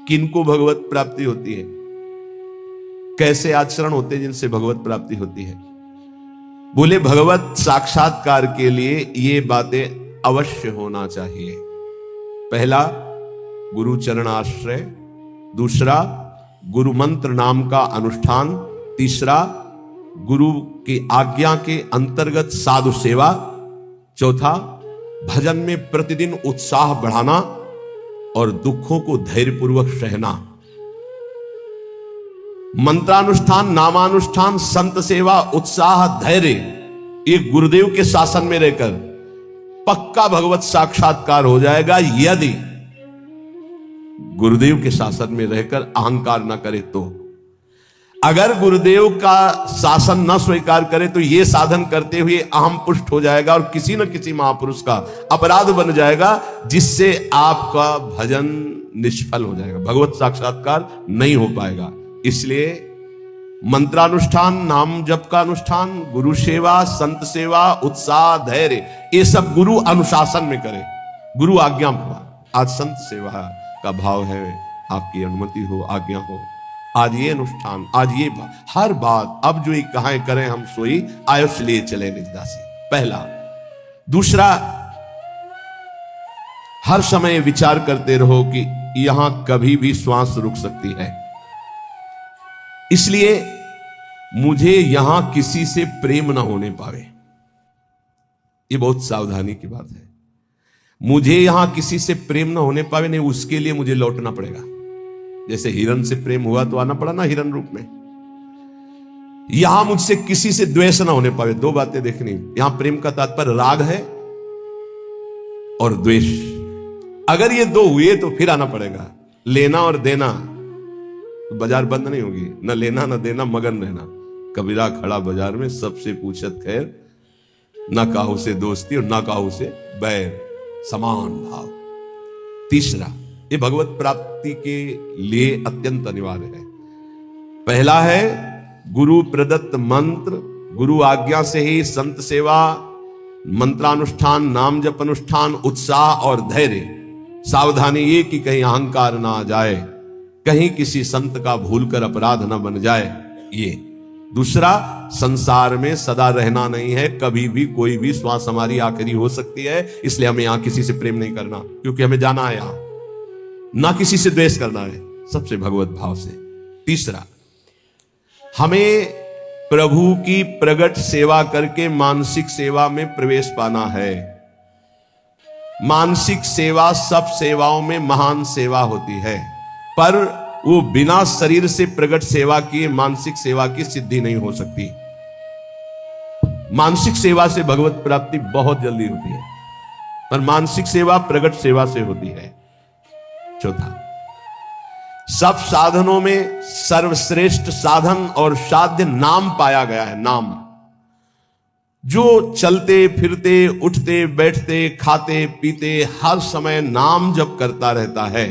किनको भगवत प्राप्ति होती है, कैसे आचरण होते हैं जिनसे भगवत प्राप्ति होती है। बोले भगवत साक्षात्कार के लिए ये बातें अवश्य होना चाहिए। पहला, गुरु चरणाश्रय। दूसरा, गुरु मंत्र नाम का अनुष्ठान। तीसरा, गुरु की आज्ञा के अंतर्गत साधु सेवा। चौथा, भजन में प्रतिदिन उत्साह बढ़ाना और दुखों को धैर्यपूर्वक सहना। मंत्रानुष्ठान, नामानुष्ठान, संत सेवा, उत्साह, धैर्य, ये गुरुदेव के शासन में रहकर पक्का भगवत साक्षात्कार हो जाएगा, यदि गुरुदेव के शासन में रहकर अहंकार न करे तो। अगर गुरुदेव का शासन न स्वीकार करे तो यह साधन करते हुए अहम पुष्ट हो जाएगा और किसी न किसी महापुरुष का अपराध बन जाएगा, जिससे आपका भजन निष्फल हो जाएगा, भगवत साक्षात्कार नहीं हो पाएगा। इसलिए मंत्रानुष्ठान, नाम जप का अनुष्ठान, गुरु सेवा, संत सेवा, उत्साह, धैर्य, ये सब गुरु अनुशासन में करे, गुरु आज्ञा भाव। आज संत सेवा का भाव है, आपकी अनुमति हो, आज्ञा हो, आज ये अनुष्ठान, आज ये हर बात, अब जो कहां करें हम सोई, आयुष लिए चले निजदासी। पहला। दूसरा, हर समय विचार करते रहो कि यहां कभी भी श्वास रुक सकती है, इसलिए मुझे यहां किसी से प्रेम ना होने पावे। ये बहुत सावधानी की बात है। मुझे यहां किसी से प्रेम ना होने पावे, नहीं उसके लिए मुझे लौटना पड़ेगा। जैसे हिरन से प्रेम हुआ तो आना पड़ा ना हिरन रूप में। यहां मुझसे किसी से द्वेष ना होने पावे। दो बातें देखनी। यहां प्रेम का तात्पर्य राग है और द्वेष। अगर ये दो हुए तो फिर आना पड़ेगा। लेना और देना, तो बाजार बंद नहीं होगी, न लेना न देना, मगन रहना। कबीरा खड़ा बाजार में, सबसे पूछत खैर, न काहू से दोस्ती और न काहू से बैर, समान भाव। तीसरा, ये भगवत प्राप्ति के लिए अत्यंत अनिवार्य है। पहला है गुरु प्रदत्त मंत्र, गुरु आज्ञा से ही संत सेवा, मंत्रानुष्ठान, नाम जप अनुष्ठान, उत्साह और धैर्य। सावधानी ये कि कहीं अहंकार ना आ जाए, कहीं किसी संत का भूलकर अपराध ना बन जाए। ये दूसरा, संसार में सदा रहना नहीं है, कभी भी कोई भी श्वास हमारी आखिरी हो सकती है, इसलिए हमें यहां किसी से प्रेम नहीं करना, क्योंकि हमें जाना है यहां। ना किसी से द्वेष करना है, सबसे भगवत भाव से। तीसरा, हमें प्रभु की प्रगट सेवा करके मानसिक सेवा में प्रवेश पाना है। मानसिक सेवा सब सेवाओं में महान सेवा होती है, पर वो बिना शरीर से प्रगट सेवा किए मानसिक सेवा की सिद्धि नहीं हो सकती। मानसिक सेवा से भगवत प्राप्ति बहुत जल्दी होती है, पर मानसिक सेवा प्रगट सेवा से होती है। चौथा, सब साधनों में सर्वश्रेष्ठ साधन और साध्य नाम पाया गया है। नाम, जो चलते फिरते, उठते बैठते, खाते पीते, हर समय नाम जप करता रहता है।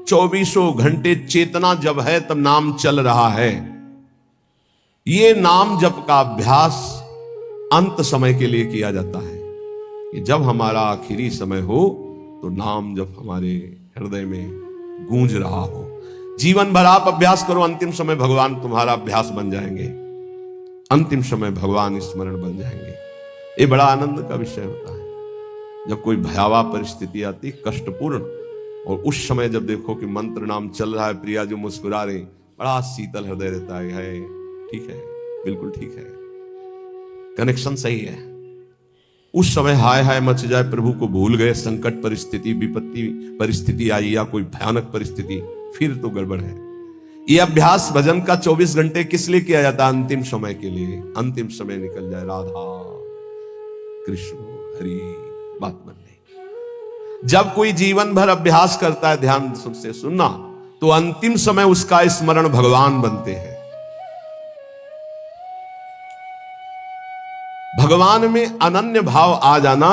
24 घंटे चेतना जब है तब नाम चल रहा है। यह नाम जप का अभ्यास अंत समय के लिए किया जाता है कि जब हमारा आखिरी समय हो तो नाम जप हमारे हृदय में गूंज रहा हो। जीवन भर आप अभ्यास करो, अंतिम समय भगवान तुम्हारा अभ्यास बन जाएंगे, अंतिम समय भगवान स्मरण बन जाएंगे। ये बड़ा आनंद का विषय होता है जब कोई भयावह परिस्थिति आती, कष्टपूर्ण, और उस समय जब देखो कि मंत्र नाम चल रहा है, प्रिया जो मुस्कुरा रहे, बड़ा शीतल हृदय रहता है। ठीक है, बिल्कुल ठीक है, कनेक्शन सही है। उस समय हाय हाय मच जाए, प्रभु को भूल गए, संकट परिस्थिति, विपत्ति परिस्थिति आई या कोई भयानक परिस्थिति, फिर तो गड़बड़ है। यह अभ्यास भजन का 24 घंटे किस लिए किया जाता है? अंतिम समय के लिए। अंतिम समय निकल जाए, राधा कृष्ण हरि, बात बन गई। जब कोई जीवन भर अभ्यास करता है, ध्यान से सुनना, तो अंतिम समय उसका स्मरण भगवान बनते हैं। भगवान में अनन्य भाव आ जाना,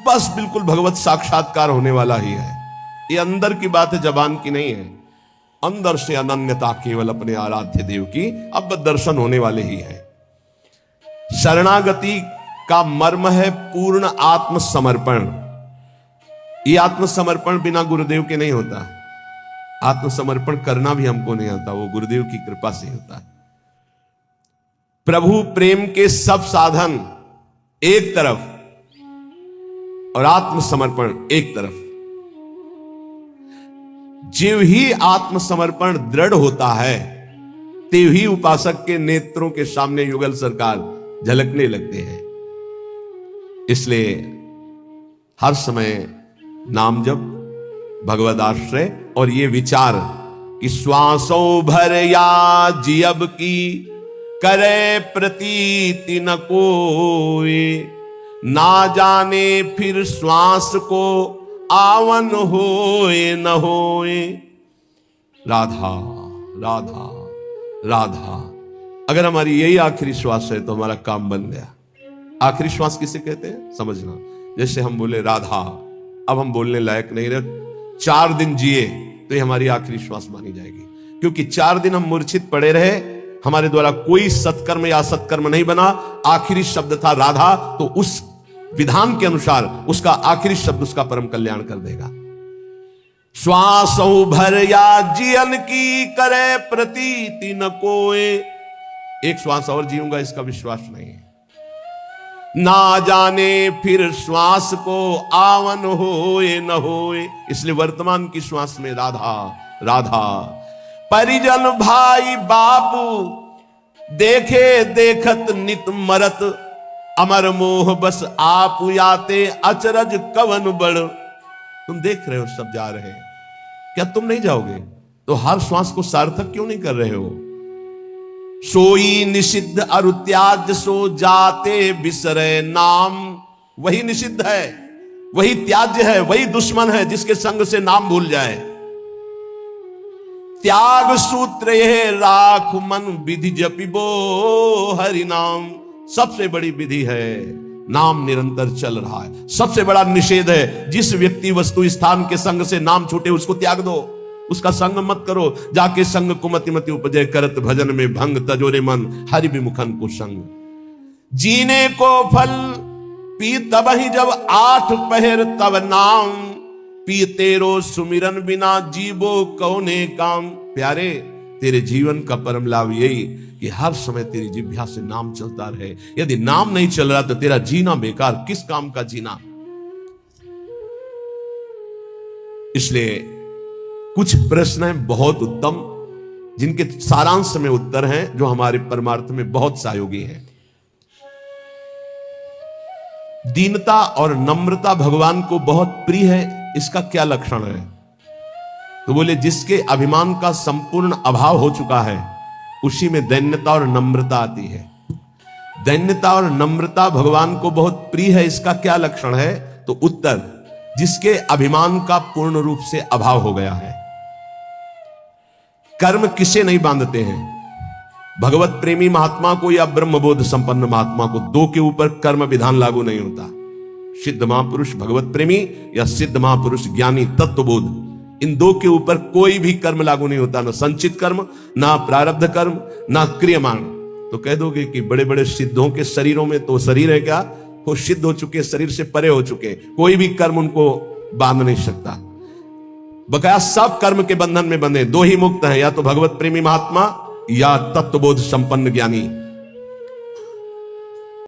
बस बिल्कुल भगवत साक्षात्कार होने वाला ही है। ये अंदर की बात है, जबान की नहीं है। अंदर से अनन्यता केवल अपने आराध्य देव की अब दर्शन होने वाले ही है। शरणागति का मर्म है पूर्ण आत्मसमर्पण। ये आत्मसमर्पण बिना गुरुदेव के नहीं होता। आत्मसमर्पण करना भी हमको नहीं आता, वो गुरुदेव की कृपा से होता है। प्रभु प्रेम के सब साधन एक तरफ और आत्मसमर्पण एक तरफ। जीव ही आत्मसमर्पण दृढ़ होता है, तेव ही उपासक के नेत्रों के सामने युगल सरकार झलकने लगते हैं। इसलिए हर समय नाम जप, भगवद आश्रय और ये विचार कि श्वासों भर या जियब की करे प्रतीति न कोई, ना जाने फिर श्वास को आवन होए न होए। राधा राधा राधा। अगर हमारी यही आखिरी श्वास है तो हमारा काम बन गया। आखिरी श्वास किसे कहते हैं समझना। जैसे हम बोले राधा, अब हम बोलने लायक नहीं रहे, 4 दिन जिए तो ये हमारी आखिरी श्वास मानी जाएगी, क्योंकि 4 दिन हम मूर्छित पड़े रहे, हमारे द्वारा कोई सत्कर्म या असत्कर्म नहीं बना, आखिरी शब्द था राधा, तो उस विधान के अनुसार उसका आखिरी शब्द उसका परम कल्याण कर देगा। श्वासों भर या जियन की करे प्रतीति न कोई। एक श्वास और जीऊंगा इसका विश्वास नहीं है। ना जाने फिर श्वास को आवन होए न होए। इसलिए वर्तमान की श्वास में राधा राधा। परिजन भाई बापू देखे देखत नित मरत, अमर मोह बस आप याते अचरज कवन बड़। तुम देख रहे हो सब जा रहे हैं, क्या तुम नहीं जाओगे? तो हर श्वास को सार्थक क्यों नहीं कर रहे हो? सोई निषिद्ध अरु त्याज्य सो जाते बिसरे नाम। वही निषिद्ध है, वही त्याज्य है, वही दुश्मन है जिसके संग से नाम भूल जाए। त्याग सूत्र यह राख मन विधि जपिबो हरि नाम। सबसे बड़ी विधि है, नाम निरंतर चल रहा है। सबसे बड़ा निषेध है, जिस व्यक्ति वस्तु स्थान के संग से नाम छूटे उसको त्याग दो, उसका संग मत करो। जाके संग कुमति मति उपजय करत भजन में भंग, तजोरे मन हरि विमुखन को संग। जीने को फल पी तब ही जब 8 पहर तब नाम, पी तेरो सुमिरन बिना जीवो कौने काम। प्यारे, तेरे जीवन का परम लाभ यही कि हर समय तेरी जिह्वा से नाम चलता रहे। यदि नाम नहीं चल रहा तो तेरा जीना बेकार, किस काम का जीना। इसलिए कुछ प्रश्न हैं बहुत उत्तम, जिनके सारांश में उत्तर हैं, जो हमारे परमार्थ में बहुत सहयोगी हैं। दीनता और नम्रता भगवान को बहुत प्रिय है, इसका क्या लक्षण है? तो बोले जिसके अभिमान का संपूर्ण अभाव हो चुका है उसी में दैन्यता और नम्रता आती है। दैन्यता और नम्रता भगवान को बहुत प्रिय है, इसका क्या लक्षण है? तो उत्तर, जिसके अभिमान का पूर्ण रूप से अभाव हो गया है। कर्म किसे नहीं बांधते हैं? भगवत प्रेमी महात्मा को या ब्रह्मबोध संपन्न महात्मा को, 2 के ऊपर कर्म विधान लागू नहीं होता। सिद्ध महापुरुष भगवत प्रेमी या सिद्ध महापुरुष ज्ञानी तत्वबोध, इन 2 के ऊपर कोई भी कर्म लागू नहीं होता, ना संचित कर्म, ना प्रारब्ध कर्म, ना क्रियमाण। तो कह दोगे कि बड़े बड़े सिद्धों के शरीरों में तो शरीर है क्या? वो सिद्ध हो चुके, शरीर से परे हो चुके, कोई भी कर्म उनको बांध नहीं सकता। बकाया सब कर्म के बंधन में बंधे 2 ही मुक्त हैं, या तो भगवत प्रेमी महात्मा या तत्वबोध संपन्न ज्ञानी।